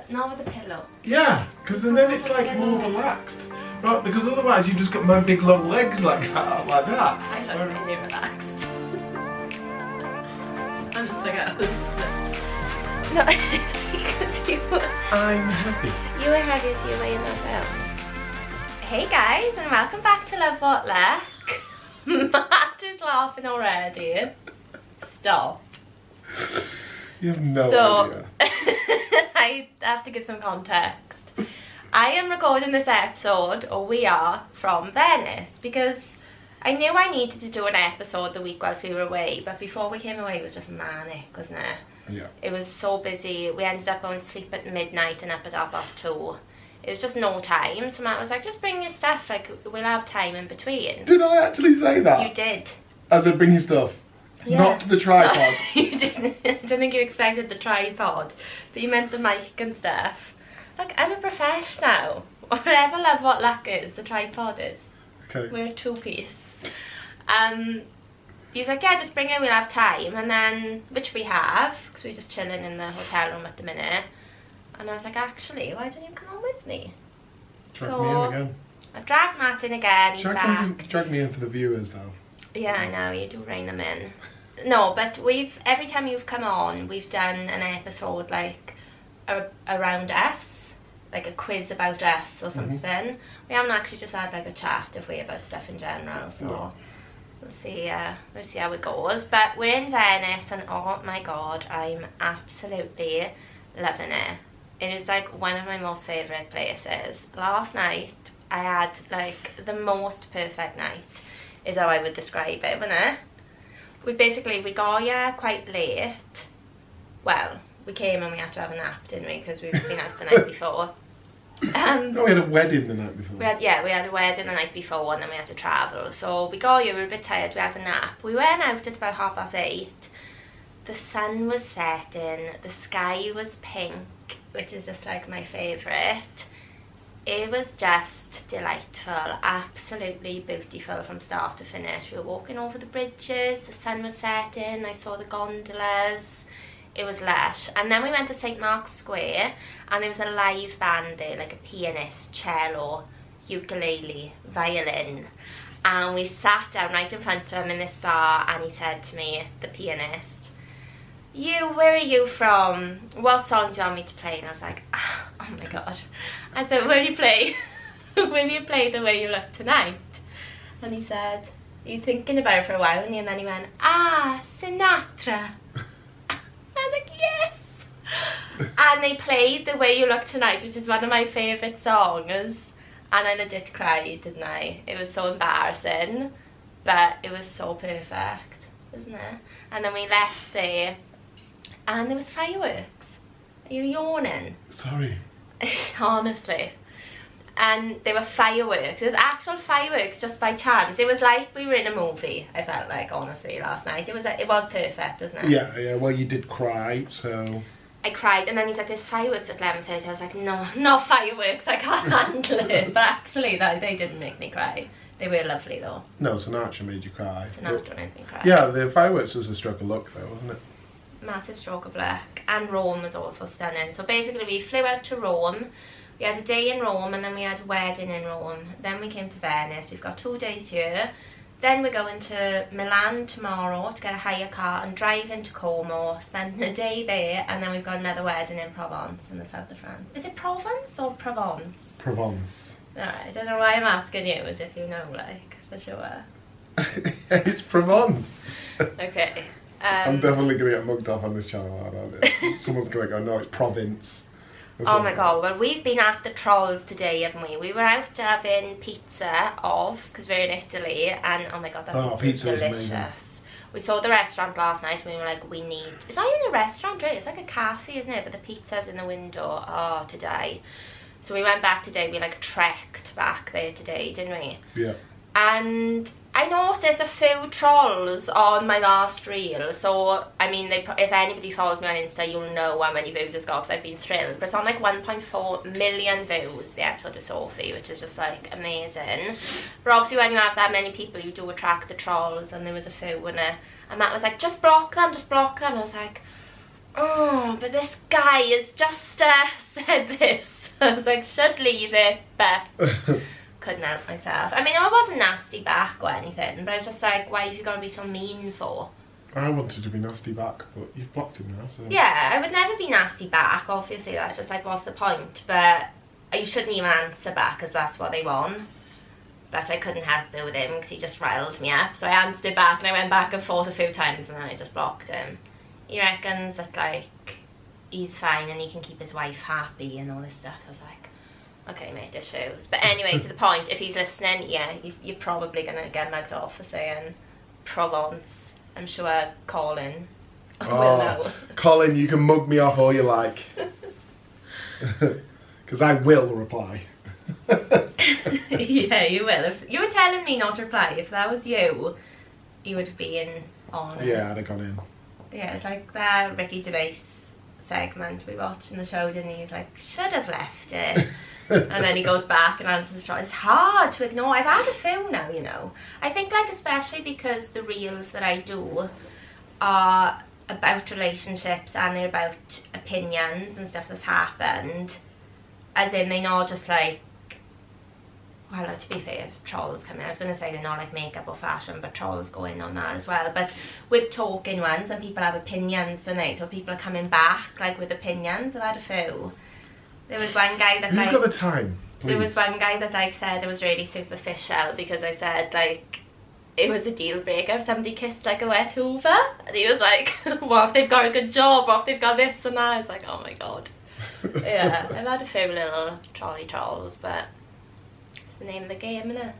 not with a pillow. Yeah, because then it's like more relaxed. Right, because otherwise you've just got my big long legs like that. I look really relaxed. I'm just like, no, because I'm happy. you were happy to see you laying yourself. Hey guys, and welcome back to Love What Luck. Matt is laughing already. Stop. You have no idea. I have to give some context. I am recording this episode, or we are, from Venice because I knew I needed to do an episode the week whilst we were away, but before we came away it was just manic, wasn't it? Yeah. It was so busy. We ended up going to sleep at midnight and up at 2:30. It was just no time, so Matt was like, just bring your stuff, like we'll have time in between. Did I actually say that? You did. As in bring your stuff? Yeah. Not to the tripod. No, you didn't. I don't think you expected the tripod, but you meant the mic and stuff. Look, I'm a professional. Whatever Love What Luck is, the tripod is. Okay. We're a two-piece. He was like, yeah, just bring it, we'll have time. And then, which we have, because we're just chilling in the hotel room at the minute. And I was like, actually, why don't you come on with me? Drag me in again. I've dragged Matt in again, he's back. Drag me in for the viewers though. Yeah, I know, you do rein them in. No, but every time you've come on, we've done an episode like around us. Like a quiz about us or something. We haven't actually just had like a chat, have we, about stuff in general, so no. we'll see how it goes. But we're in Venice and oh my god, I'm absolutely loving it. It is like one of my most favourite places. Last night I had like the most perfect night is how I would describe it, wasn't it? We got here quite late. Well, we came and we had to have a nap, didn't we? Because we've been out the night before. No, we had a wedding the night before. We had a wedding the night before and then we had to travel. So we got here, we were a bit tired, we had a nap. We went out at about 8:30. The sun was setting, the sky was pink, which is just like my favourite. It was just delightful, absolutely beautiful from start to finish. We were walking over the bridges, the sun was setting, I saw the gondolas. It was lush. And then we went to St. Mark's Square and there was a live band there, like a pianist, cello, ukulele, violin. And we sat down right in front of him in this bar and he said to me, the pianist, where are you from? What song do you want me to play? And I was like, oh my god. I said, will you play? Will you play The Way You Look Tonight? And he said, are you thinking about it for a while? And then he went, Sinatra. I was like, yes! And they played The Way You Look Tonight, which is one of my favourite songs. And I legit cried, didn't I? It was so embarrassing, but it was so perfect, wasn't it? And then we left there, and there was fireworks. Are you yawning? Sorry. Honestly. And there were fireworks. There was actual fireworks just by chance. It was like we were in a movie, I felt like, honestly, last night. It was perfect, wasn't it? Yeah, well you did cry, so... I cried, and then he's like, there's fireworks at 11:30. I was like, no, not fireworks, I can't handle it. But actually, they didn't make me cry. They were lovely, though. No, Sinatra made you cry. Sinatra made me cry. Yeah, the fireworks was a stroke of luck, though, wasn't it? Massive stroke of luck. And Rome was also stunning. So basically, we flew out to Rome. We had a day in Rome and then we had a wedding in Rome. Then we came to Venice. We've got 2 days here. Then we're going to Milan tomorrow to get a hire car and drive into Como, spending a day there, and then we've got another wedding in Provence in the south of France. Is it Provence or Provence? Provence. Alright, I don't know why I'm asking you as if you know, like, for sure. It's Provence. Okay. I'm definitely going to get mugged off on this channel, aren't I? Someone's going to go, no, it's province. Oh my god, well we've been at the Trolls today, haven't we? We were out having pizza offs because we're in Italy, and oh my god, that pizza is delicious. Amazing. We saw the restaurant last night and we were like, it's not even a restaurant really, it's like a cafe, isn't it? But the pizza's in the window, oh, to die. So we went back today, we like trekked back there today, didn't we? Yeah. And I noticed a few trolls on my last reel, so I mean, if anybody follows me on Insta, you'll know how many views it's got because I've been thrilled. But it's on like 1.4 million views, the episode of Sophie, which is just like amazing. But obviously when you have that many people, you do attract the trolls, and there was a few in it. And Matt was like, just block them, just block them. I was like, Oh, but this guy has just said this. I was like, should leave it, but couldn't help myself. I mean, I wasn't nasty back or anything, but I was just like, why have you got to be so mean for? I wanted to be nasty back, but you've blocked him now, so... Yeah, I would never be nasty back. Obviously, that's just like, what's the point? But you shouldn't even answer back, because that's what they want. But I couldn't help it with him, because he just riled me up. So I answered back, and I went back and forth a few times, and then I just blocked him. He reckons that, like, he's fine, and he can keep his wife happy, and all this stuff. I was like, okay, mate, issues. But anyway, to the point, if he's listening, yeah, you're probably going to get mugged off for saying Provence. I'm sure Colin will know. Colin, you can mug me off all you like. Because I will reply. Yeah, you will. If you were telling me not to reply, if that was you, you would have been on it. Yeah, I'd have gone in. Yeah, it's like that Ricky Gervais segment we watched in the show, didn't he? He's like, should have left it. And then he goes back and answers the straw. It's hard to ignore. I've had a few now, you know. I think, like, especially because the reels that I do are about relationships and they're about opinions and stuff that's happened. As in, they're not just like, well, to be fair, trolls come in. I was going to say they're not like makeup or fashion, but trolls go in on that as well. But with talking ones, and people have opinions, don't they? So people are coming back, like, with opinions. I've had a few. There was one guy that, Who's got the time, please? There was one guy that, like, said it was really superficial because I said, like, it was a deal breaker if somebody kissed, like, a wet hoover. And he was like, what if they've got a good job? What if they've got this and that? I was like, oh my god. Yeah, I've had a few little trolley trolls, but it's the name of the game, innit?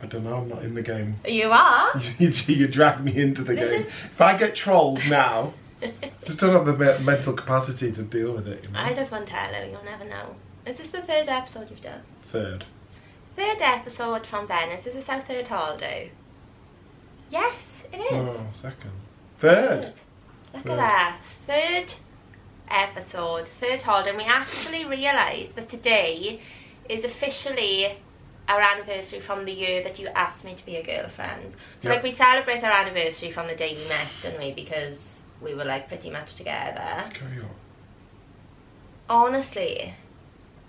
I don't know, I'm not in the game. You are? You drag me into the game. If I get trolled now, just don't have the mental capacity to deal with it, you know? I just won't tell you, you'll never know. Is this the third episode you've done? Third. Third episode from Venice. Is this our third holiday? Yes, it is. Oh, second. Third. Look at that. Third episode, third holiday, and we actually realised that today is officially our anniversary from the year that you asked me to be a girlfriend. So, like, we celebrate our anniversary from the day we met, didn't we? Because we were, like, pretty much together. Carry on. Honestly,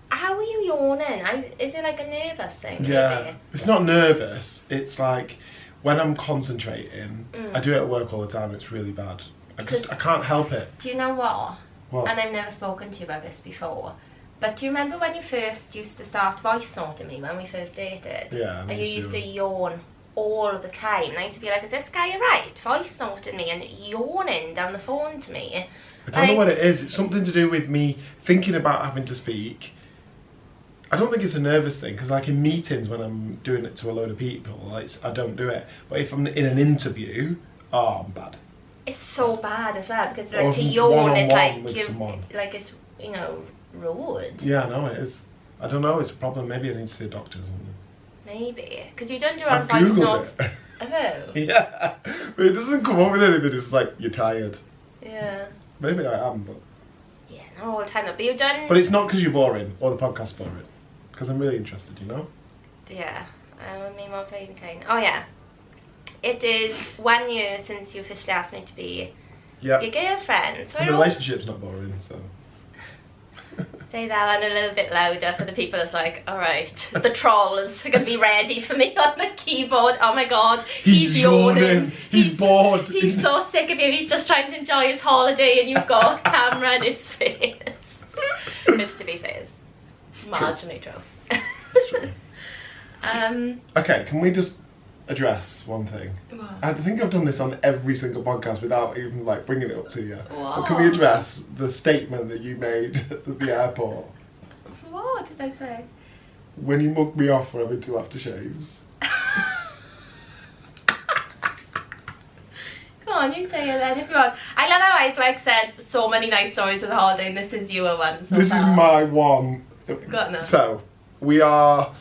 how are you yawning? Is it like a nervous thing? Yeah, maybe? It's not nervous. It's like when I'm concentrating, I do it at work all the time. It's really bad. I can't help it. Do you know what? What? And I've never spoken to you about this before. But do you remember when you first used to start voice noting me when we first dated? Yeah. And you used to yawn all the time. And I used to be like, is this guy alright? Voice noting me and yawning down the phone to me. I don't know what it is. It's something to do with me thinking about having to speak. I don't think it's a nervous thing, because like in meetings when I'm doing it to a load of people, I don't do it. But if I'm in an interview, I'm bad. It's so bad as well, because like to yawn is like it's, you know, rude. Yeah, I know it is. I don't know, it's a problem. Maybe I need to see a doctor or something. Maybe, because you don't do our voice notes. Oh. Yeah, but it doesn't come up with anything. It's like you're tired. Yeah. Maybe I am, but yeah, not all the time. But you've done. But it's not because you're boring or the podcast's boring. Because I'm really interested, you know. Yeah. I mean, what was I even saying? Oh yeah. It is 1 year since you officially asked me to be your girlfriend. So the relationship's not boring, so. Say that one a little bit louder for the people that's like, alright, the trolls are going to be ready for me on the keyboard. Oh my god, he's yawning. He's bored. He's so sick of you. He's just trying to enjoy his holiday and you've got a camera in his face. Just to be fair, marginally true. True. Okay, can we just address one thing? What? I think I've done this on every single podcast without even like bringing it up to you. What? But can we address the statement that you made at the airport? What did I say? When you mugged me off for having 2 aftershaves. Come on, you say it then if you want. I love how I've like said so many nice stories of the holiday and this is your one. So this is my one. Got no. So, we are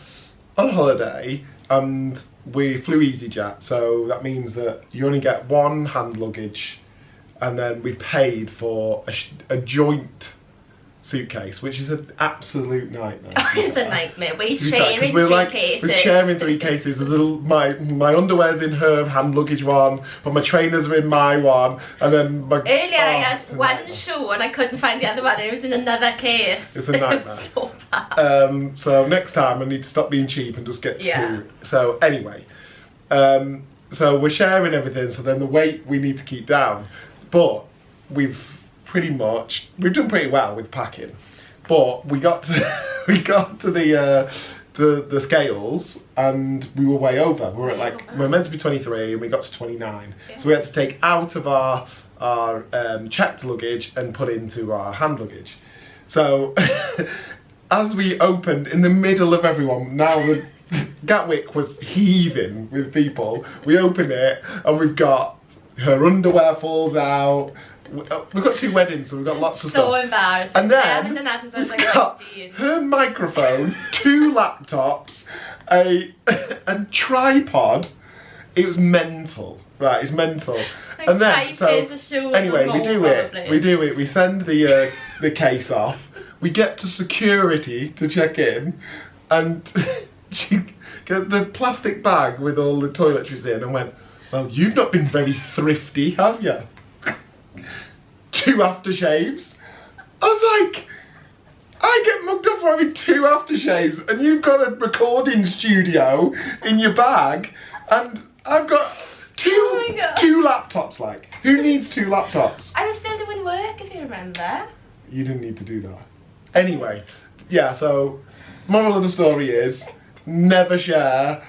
on holiday and we flew EasyJet, so that means that you only get 1 hand luggage, and then we paid for a joint suitcase, which is an absolute nightmare. It's a nightmare. We're To be fair, 'cause sharing we're 3 cases. We're sharing 3 cases. There's my underwear's in her hand luggage one, but my trainers are in my one, and then my... Earlier I had it's a one nightmare. shoe and I couldn't find the other one, and it was in another case. It's a nightmare. It's so bad. So next time I need to stop being cheap and just get 2. Yeah. So anyway, so we're sharing everything, so then the weight we need to keep down. But we've done pretty well with packing. But we got to the scales and we were way over. We were meant to be 23 and we got to 29. Yeah. So we had to take out of our checked luggage and put into our hand luggage. So as we opened in the middle of everyone, now the Gatwick was heaving with people. We open it and we've got her underwear falls out. We've got 2 weddings, so we've got lots of stuff. So embarrassing. And then I haven't done that since I was like we've got 19. her microphone, 2 laptops, a tripod. It was mental. Right, it's mental. Like and then 5 pairs of shoes anyway, and we more, do probably. it. We send the case off. We get to security to check in, and she gets the plastic bag with all the toiletries in, and went, "Well, you've not been very thrifty, have you?" 2 aftershaves. I was like, I get mugged up for having 2 aftershaves, and you've got a recording studio in your bag, and I've got 2 Oh my God. 2 laptops. Like, who needs 2 laptops? I was still doing work, if you remember. You didn't need to do that. Anyway, yeah. So, moral of the story is, never share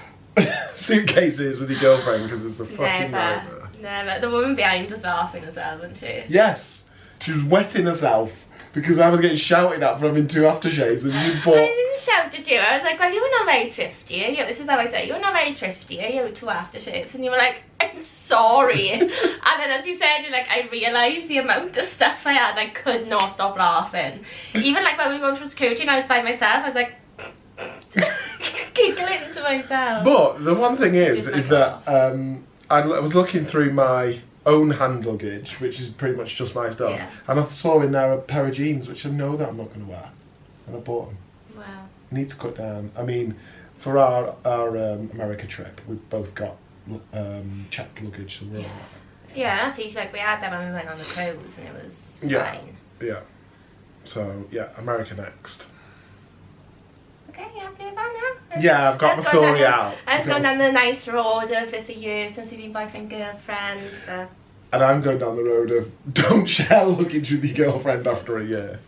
suitcases with your girlfriend because it's a fucking nightmare. Never. The woman behind was laughing as well, wasn't she? Yes, she was wetting herself because I was getting shouted at for having 2 aftershaves, and you I bought. didn't shout at you. I was like, well, you're not very thrifty, are you? This is how I say, you're not very thrifty, are you? 2 aftershaves. And you were like, I'm sorry. And then as you said, you're like, I realised the amount of stuff I had. I could not stop laughing. Even like when we were going through security and I was by myself, I was like, giggling to myself. But the one thing is Just that I was looking through my own hand luggage, which is pretty much just my stuff, Yeah. and I saw in there a pair of jeans which I know that I'm not going to wear, and I bought them. Wow. I need to cut down. I mean, for our America trip, we've both got checked luggage, so we're all Yeah. right. Yeah, that's easy. Like we had that when we went on the cruise and it was Yeah. fine. Yeah. So yeah, America next. Okay, you happy with that now? Yeah, I've got Let's my go story down- out. Let's go because- down the nice road of it's a year since we've been boyfriend girlfriend. And I'm going down the road of don't share luggage with your girlfriend after a year.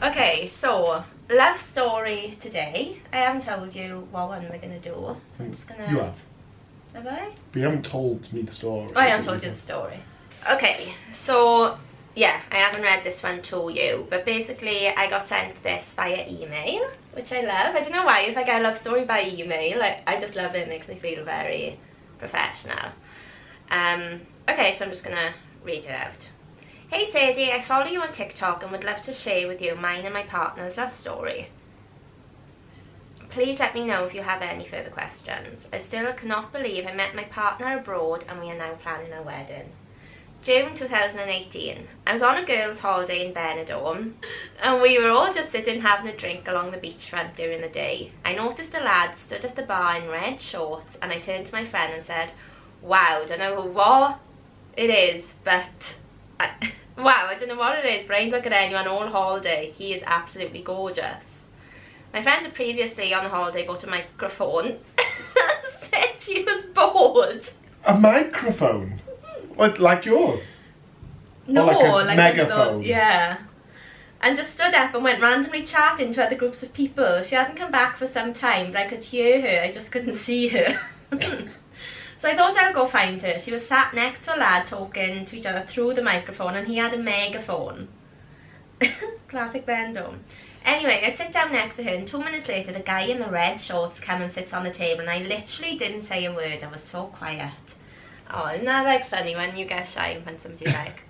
Okay, so love story today. I haven't told you what one we're gonna do, so I'm just gonna. You have. Have I? But you haven't told me the story. Oh, I haven't told you the story. Okay, so yeah, I haven't read this one to you, but basically I got sent this via email, which I love. I don't know why, if I get a love story by email, I just love it. It makes me feel very professional. Okay, so I'm just gonna read it out. Hey Sadie, I follow you on TikTok and would love to share with you mine and my partner's love story. Please let me know if you have any further questions. I still cannot believe I met my partner abroad and we are now planning a wedding. June 2018. I was on a girls' holiday in Benidorm and we were all just sitting having a drink along the beachfront during the day. I noticed a lad stood at the bar in red shorts and I turned to my friend and said, wow, don't know what it is, but... wow, I don't know what it is, but I ain't look at anyone all holiday. He is absolutely gorgeous. My friend had previously on the holiday bought a microphone. Said she was bored. A microphone? What, like yours? No, like a like one of megaphone? those, yeah. And just stood up and went randomly chatting to other groups of people. She hadn't come back for some time, but I could hear her, I just couldn't see her. So I thought I'd go find her. She was sat next to a lad talking to each other through the microphone and he had a megaphone. Classic Benidorm. Anyway, I sit down next to her and 2 minutes later the guy in the red shorts comes and sits on the table and I literally didn't say a word. I was so quiet. Oh, isn't that like funny when you get shy when somebody's like...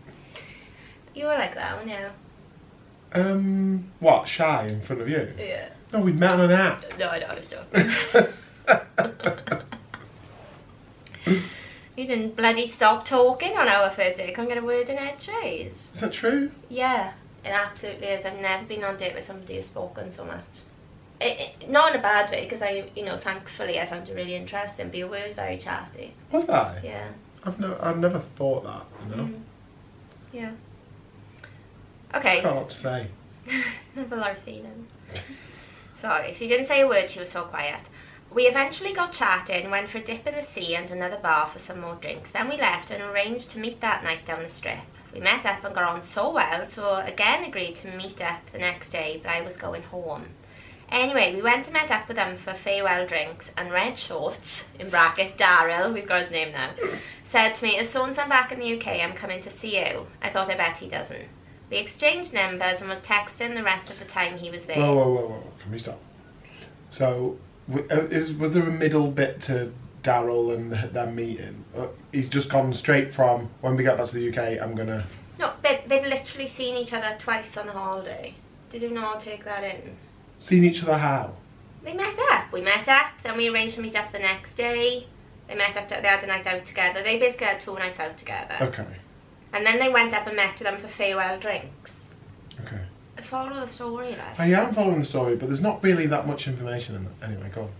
You were like that, weren't you? What, shy in front of you? Yeah. No, we met on an app. No, I don't, I was joking. You didn't bloody stop talking on our first day. I couldn't get a word in edgeways. Is that true? Yeah. It absolutely is. I've never been on a date with somebody who's spoken so much. Not in a bad way, because thankfully I found it really interesting, but you were very chatty. Was I? Yeah. I've never thought that, you know? Yeah. Okay. I don't know what to say. I have a lot of feelings. Sorry, she didn't say a word, she was so quiet. We eventually got chatting, went for a dip in the sea and another bar for some more drinks. Then we left and arranged to meet that night down the strip. We met up and got on so well, so again agreed to meet up the next day, but I was going home. Anyway, we went and met up with them for farewell drinks, and Red Shorts, in bracket Daryl, we've got his name now, said to me, as soon as I'm back in the UK, I'm coming to see you. I thought, I bet he doesn't. We exchanged numbers and was texting the rest of the time he was there. Whoa. Can we stop? So, was there a middle bit to Daryl and them meeting? He's just gone straight from, when we get back to the UK, I'm gonna... No, they've literally seen each other twice on the holiday. Did you not take that in? Seen each other how? They met up. We met up, then we arranged to meet up the next day. They met up, they had a night out together. They basically had 2 nights out together. Okay. And then they went up and met with them for farewell drinks. Okay. Follow the story, like. I am following the story, but there's not really that much information in it. Anyway, go on.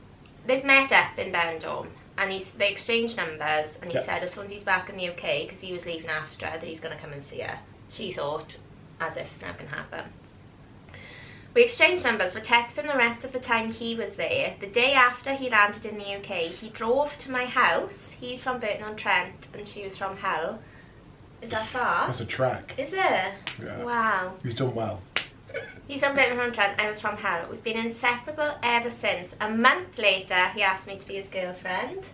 They've met up in Benidorm, and they exchanged numbers, and he said as soon as he's back in the UK, because he was leaving after, that he's going to come and see her. She thought, as if it's never going to happen. We exchanged numbers, were texting the rest of the time he was there. The day after he landed in the UK, he drove to my house. He's from Burton-on-Trent, and she was from Hull. Is that far? That's a trek. Is it? Yeah. Wow. He's done well. He's from Benidorm, I was from Hull. We've been inseparable ever since. A month later, he asked me to be his girlfriend.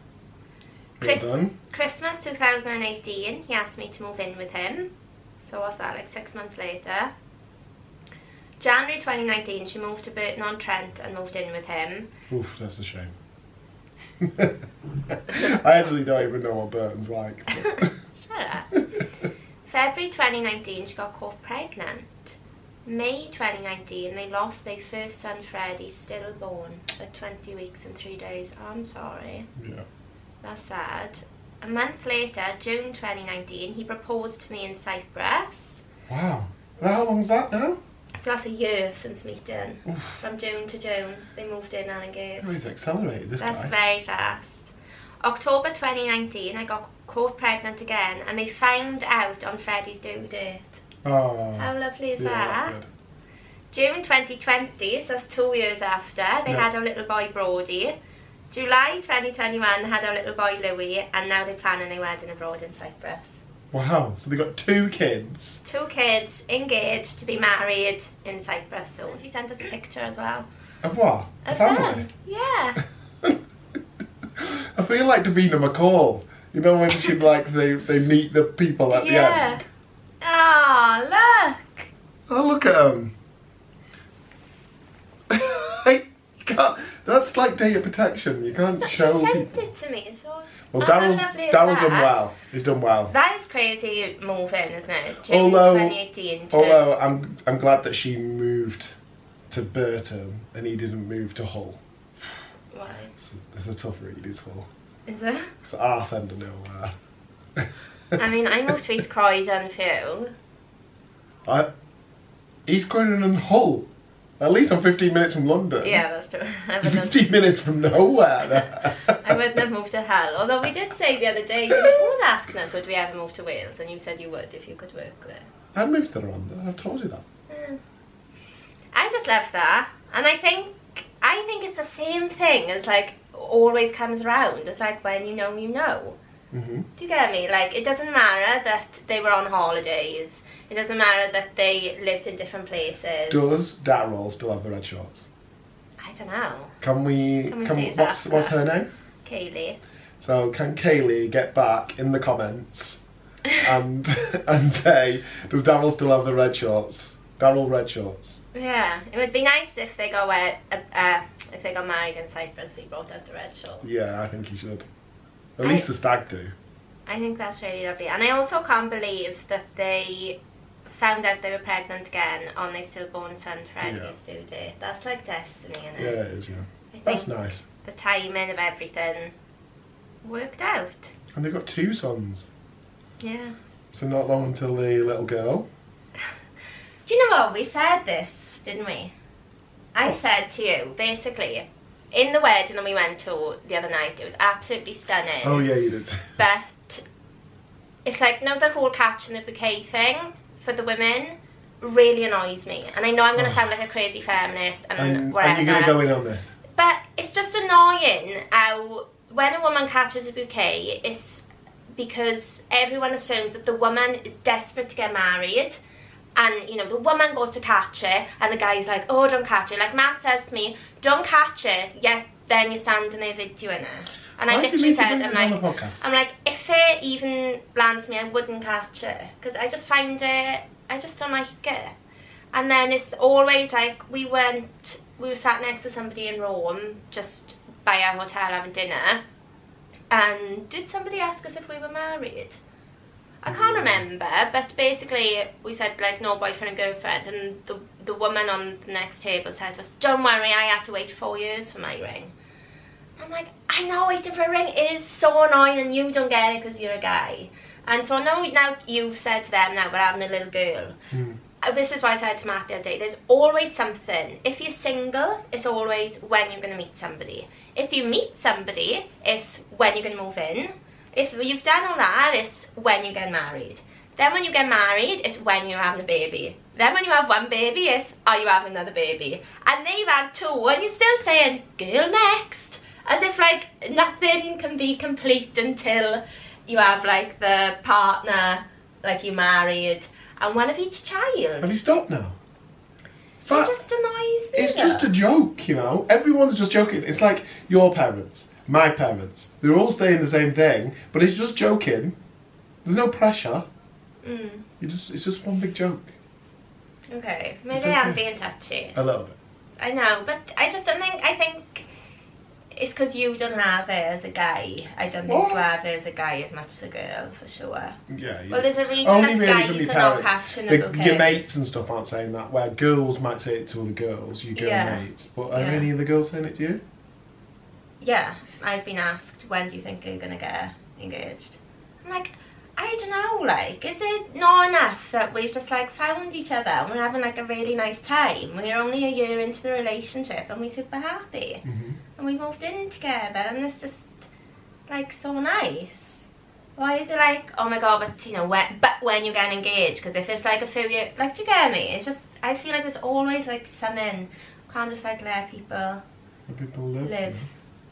Well done. Christmas 2018, he asked me to move in with him. So what's that, like 6 months later? January 2019, she moved to Burton-on-Trent and moved in with him. Oof, that's a shame. I actually don't even know what Burton's like. But... Shut up. February 2019, she got caught pregnant. May 2019, they lost their first son, Freddie, stillborn, at 20 weeks and 3 days. Oh, I'm sorry. Yeah. That's sad. A month later, June 2019, he proposed to me in Cyprus. Wow. How long's that now? So that's a year since meeting. Oof. From June to June, they moved in and engaged. Oh, he's accelerated, this That's guy. very fast. October 2019, I got caught pregnant again, and they found out on Freddie's due date. Oh. How lovely is yeah, that? That's good. June 2020, so that's 2 years after, they had our little boy Brody. July 2021, they had our little boy Louis, and now they're planning their wedding abroad in Cyprus. Wow, so they got 2 kids. 2 kids, engaged to be married in Cyprus soon. She sent us a picture as well. Of what? A Of family? them. Yeah. I feel like Davina McCall. You know when she like they meet the people at the end? Oh, look. Oh, look at them. You can't, that's like data protection. You can't No, show she sent people. it to me. So Well, how lovely is Daryl's that? done well. He's done well. That is crazy moving, isn't it? June Although 2018. I'm glad that she moved to Burton and he didn't move to Hull. Why? It's a tough read, is Hull. Is it? It's arse end of nowhere. I mean, I moved to East Croydon too. East Croydon and Hull. At least I'm 15 minutes from London. Yeah, that's true. I wouldn't 15 minutes from nowhere. I wouldn't have moved to Hull. Although we did say the other day, who was asking us, would we ever move to Wales? And you said you would if you could work there. I moved to Rwanda. I've told you that. Yeah. I just love that. And I think it's the same thing as like always comes around. It's like when you know, you know. Mm-hmm. Do you get me? Like, it doesn't matter that they were on holidays. It doesn't matter that they lived in different places. Does Daryl still have the red shorts? I don't know. Can we please what's ask her name? Kaylee. So can Kaylee get back in the comments and and say, does Daryl still have the red shorts? Daryl red shorts. Yeah, it would be nice if they got married in Cyprus. We brought out the red shorts. Yeah, I think he should. At least the stag do. I think that's really lovely, and I also can't believe that they found out they were pregnant again on their stillborn son Freddie's due date. That's like destiny, isn't it? Yeah, it is. Yeah, I that's think nice. The timing of everything worked out. And they've got 2 sons. Yeah. So not long until the little girl. Do you know what? We said this, didn't we? I said to you, basically, in the wedding that we went to the other night, it was absolutely stunning. Oh yeah, you did. But it's like, no, the whole catching the bouquet thing for the women really annoys me. And I know I'm going to sound like a crazy feminist and whatever. And you're going to go in on this. But it's just annoying how when a woman catches a bouquet, it's because everyone assumes that the woman is desperate to get married. And, you know, the woman goes to catch it, and the guy's like, oh, don't catch it. Like Matt says to me, don't catch it, yet then you're standing there videoing it. And I literally said, I'm like, if it even lands me, I wouldn't catch it. Because I just find it, I just don't like it. And then it's always like, we were sat next to somebody in Rome, just by our hotel having dinner. And did somebody ask us if we were married? I can't remember, but basically we said like no boyfriend and girlfriend, and the woman on the next table said to us, don't worry, I had to wait 4 years for my ring. I'm like, I know waiting for a ring is so annoying and you don't get it because you're a guy. And so now you've said to them, now we're having a little girl. This is why I said to Matt the other day, there's always something. If you're single, it's always when you're going to meet somebody. If you meet somebody, it's when you're going to move in. If you've done all that, it's when you get married. Then when you get married, it's when you're having a baby. Then when you have one baby, it's, are you having another baby? And they've had 2, and you're still saying, girl next. As if, like, nothing can be complete until you have, like, the partner, like, you're married, and one of each child. Have you stopped now? It just annoys me. It's just a joke, you know? Everyone's just joking. It's like your parents. My parents, they're all saying the same thing, but it's just joking. There's no pressure. It's just one big joke. Okay, maybe I'm being touchy. A little bit. I know, but I just don't think, I think it's because you don't have it as a guy. I don't think you have it as a guy as much as a girl, for sure. Yeah. Well, there's a reason that guys are not catching the bouquet. Your mates and stuff aren't saying that, where girls might say it to other girls, your girl mates. But are any of the girls saying it to you? Yeah, I've been asked, when do you think you're going to get engaged? I'm like, I don't know, like, is it not enough that we've just, like, found each other and we're having, like, a really nice time? We're only a year into the relationship and we're super happy. And we moved in together and it's just, like, so nice. Why is it like, oh my god, but, you know, when you get engaged? Because if it's, like, a few years, like, do you get me? It's just, I feel like there's always, like, something. Can't just, like, let people live. Yeah.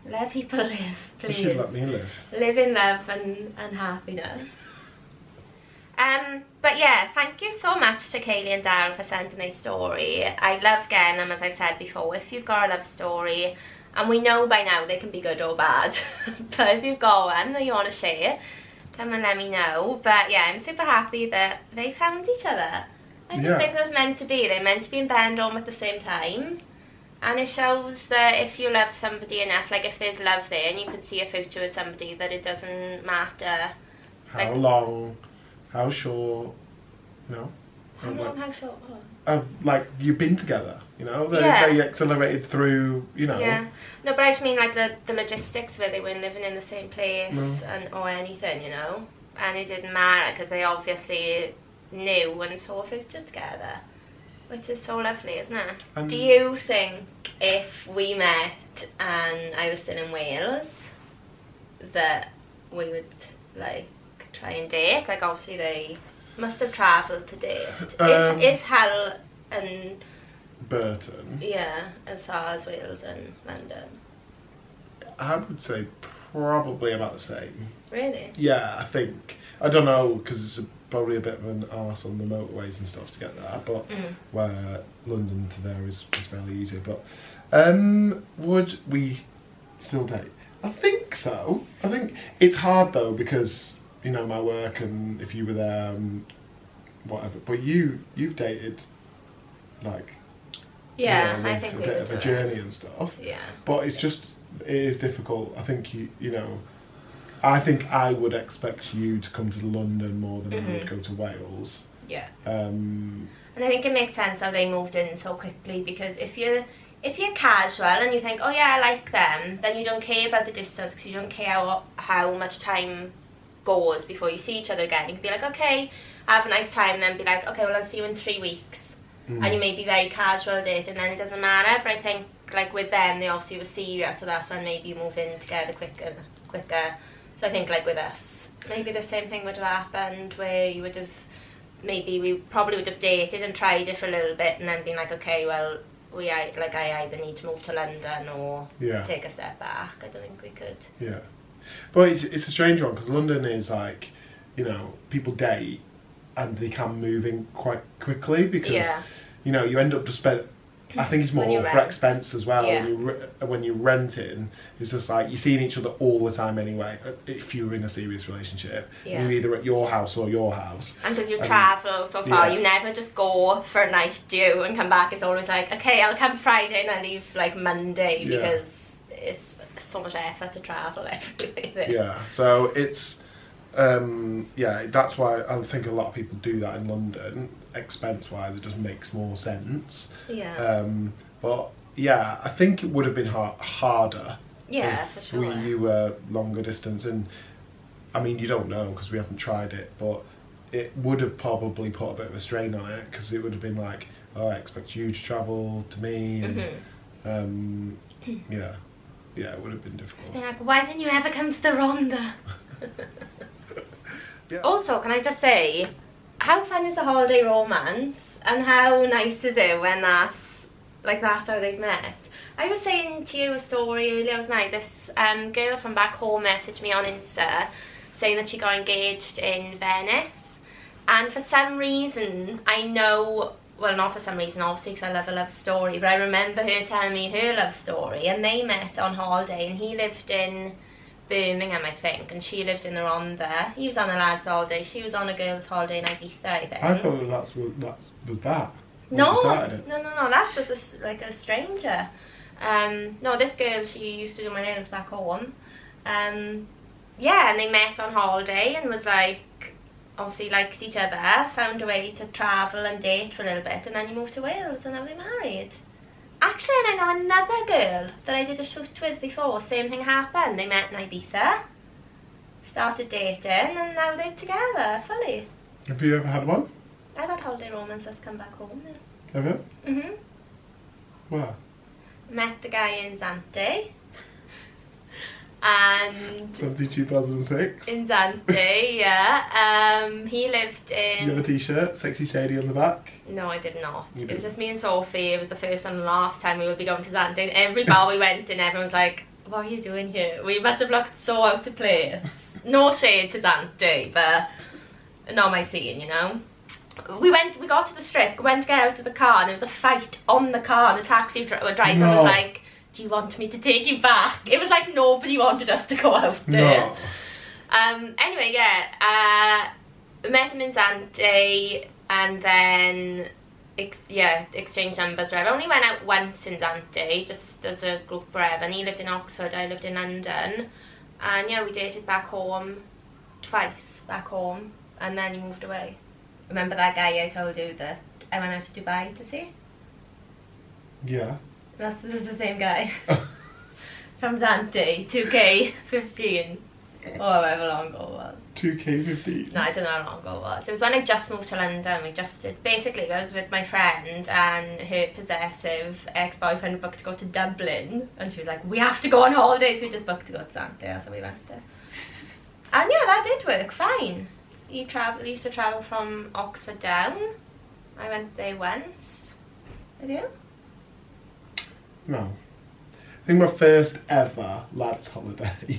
Let people live, please. You should let me live. Live in love and happiness. But yeah, thank you so much to Kaylee and Daryl for sending a story. I love getting them, as I've said before. If you've got a love story, and we know by now they can be good or bad, but if you've got one that you want to share, come and let me know. But yeah, I'm super happy that they found each other. I just think it was meant to be. They're meant to be in Benidorm at the same time. And it shows that if you love somebody enough, like if there's love there and you can see a future with somebody, that it doesn't matter how long, how short, you know. How long, how short? Like you've been together, you know. They accelerated through, you know. Yeah. No, but I just mean like the logistics where they weren't living in the same place or anything, you know. And it didn't matter because they obviously knew and saw a future together. Which is so lovely, isn't it? Do you think if we met and I was still in Wales that we would like try and date? Like obviously they must have travelled to date. Is Hull and Burton? Yeah, as far as Wales and London. I would say probably about the same. Really? Yeah, I think. I don't know because it's probably a bit of an arse on the motorways and stuff to get there, but where London to there is fairly easy. But would we still date? I think so. I think it's hard though because you know my work and if you were there whatever. But you've dated like I think a bit of a journey and stuff. Yeah. But it is difficult. I think you know. I think I would expect you to come to London more than I would go to Wales. Yeah. And I think it makes sense how they moved in so quickly because if you're casual and you think, oh yeah, I like them, then you don't care about the distance because you don't care how much time goes before you see each other again. You can be like, okay, have a nice time, and then be like, okay, well I'll see you in 3 weeks. and you may be very casual dating, then it doesn't matter. But I think like with them, they obviously were serious, so that's when maybe you move in together quicker. So I think like with us, maybe the same thing would have happened, where you would have, maybe we probably would have dated and tried it for a little bit and then been like, okay, well, I either need to move to London or take a step back. I don't think we could. Yeah. But it's a strange one, because London is like, you know, people date and they can move in quite quickly, because, you know, you end up just spend. I think it's more for expense as well. Yeah. When you're renting, it's just like you're seeing each other all the time anyway. If you're in a serious relationship, you're either at your house or your house. And because you travel so far, you never just go for a night, do you, and come back. It's always like, okay, I'll come Friday and I leave like Monday, because it's so much effort to travel everywhere. Yeah, so it's that's why I think a lot of people do that in London. Expense wise, it just makes more sense. But yeah, I think it would have been harder for sure. you were longer distance, and I mean, you don't know because we haven't tried it, but it would have probably put a bit of a strain on it, because it would have been like, oh, I expect you to travel to me, and it would have been difficult. Like, why didn't you ever come to the Rhondda? Also, can I just say, how fun is a holiday romance, and how nice is it when that's how they've met? I was saying to you a story earlier, wasn't I? This girl from back home messaged me on Insta saying that she got engaged in Venice, and for some reason, I know, well, not for some reason, obviously, because I love a love story, but I remember her telling me her love story, and they met on holiday, and he lived in Birmingham, I think, and she lived in the Rhondda. He was on a lad's holiday, she was on a girl's holiday in Ibiza, I think. I thought that was that. No, that's just a stranger. No, this girl, she used to do my nails back home. And they met on holiday and was like, obviously liked each other, found a way to travel and date for a little bit, and then he moved to Wales, and now they're married. Actually, and I know another girl that I did a shoot with before, same thing happened. They met in Ibiza, started dating, and now they're together, fully. Have you ever had one? I've had holiday romances come back home, Have you? Mm-hmm. Where? Met the guy in Zante. And... Zante 2006? In Zante, yeah. He lived in... Did you have a t-shirt? Sexy Sadie on the back? No, I did not. It was just me and Sophie. It was the first and last time we would be going to Zante. And every bar we went in, everyone was like, what are you doing here? We must have looked so out of place. No shade to Zante, but not my scene, you know. We got to the strip, went to get out of the car, and there was a fight on the car, and the taxi driver was like, do you want me to take you back? It was like nobody wanted us to go out there. No. Anyway, met him in Zante, and then exchanged numbers. I've only went out once in Zante, just as a group wherever, and he lived in Oxford, I lived in London, and we dated back home twice, and then he moved away. Remember that guy I told you that I went out to Dubai to see? Yeah. This is the same guy. From Zante, 2K15, or however long ago it was. 2K15? No, I don't know how long ago it was. It was when I just moved to London. Basically, I was with my friend and her possessive ex-boyfriend booked to go to Dublin, and she was like, we have to go on holidays. We just booked to go to Zante, so we went there. And that did work fine. He used to travel from Oxford down. I went there once. Have you? No. I think my first ever lads holiday.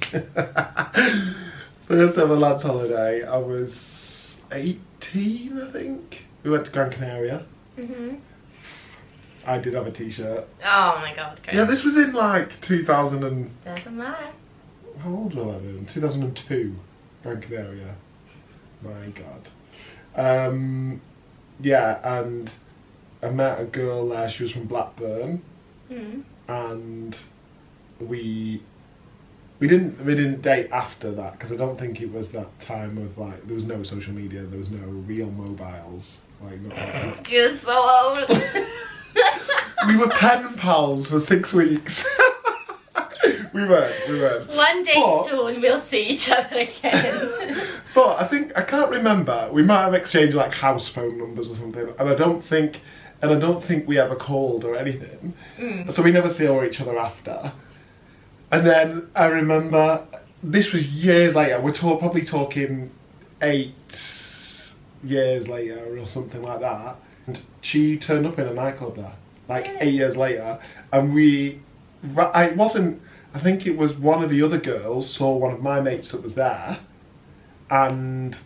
I was 18, I think. We went to Gran Canaria. I did have a t-shirt. Oh my god, great. Yeah, this was in like 2000 and... Doesn't matter. How old was I then? 2002, Gran Canaria. My god. And I met a girl there, she was from Blackburn. And we didn't date after that, because I don't think it was that time of like, there was no social media, there was no real mobiles, like not like You're so old. We were pen pals for 6 weeks. we were. One day soon we'll see each other again. But I can't remember, we might have exchanged like house phone numbers or something, and I don't think and I don't think we ever called or anything. So we never saw each other after. And then I remember, this was years later, we're probably talking 8 years later or something like that. And she turned up in a nightclub there, like 8 years later. And I think it was one of the other girls saw one of my mates that was there, and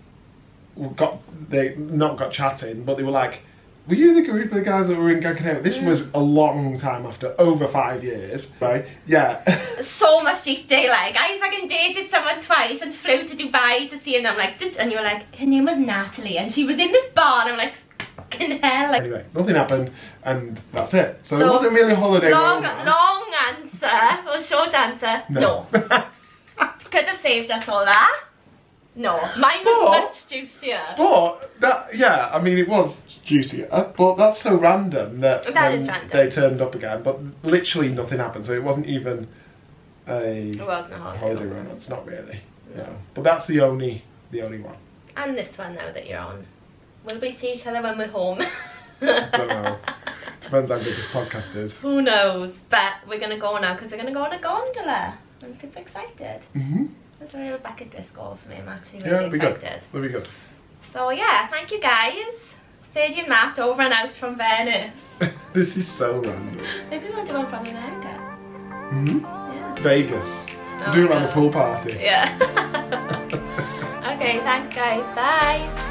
they not got chatting, but they were like, were you the group of the guys that were in Gran Canaria? This was a long time after, over 5 years, right? Yeah. So much detail, like, I fucking dated someone twice and flew to Dubai to see her, and I'm like, and you were like, her name was Natalie, and she was in this bar, and I'm like, fucking hell. Like, anyway, nothing happened, and that's it. So it wasn't really a holiday. Long answer, or short answer, no. Could have saved us all that. No, mine was much juicier. But yeah, I mean, it was juicier, but that's so random that is random. They turned up again, but literally nothing happened, so it wasn't even a holiday romance, not really. No. But that's the only one. And this one now that you're on. Will we see each other when we're home? I don't know. Depends how good this podcast is. Who knows? But we're going to go now because we're going to go on a gondola. I'm super excited. That's a real bucket list goal for me. I'm actually really excited. It'll be good. So yeah, thank you guys. Sadie and Matt over and out from Venice. This is so random. Maybe we want to go from America. Yeah. Vegas. We're doing around the pool party. Yeah. Okay, thanks guys. Bye.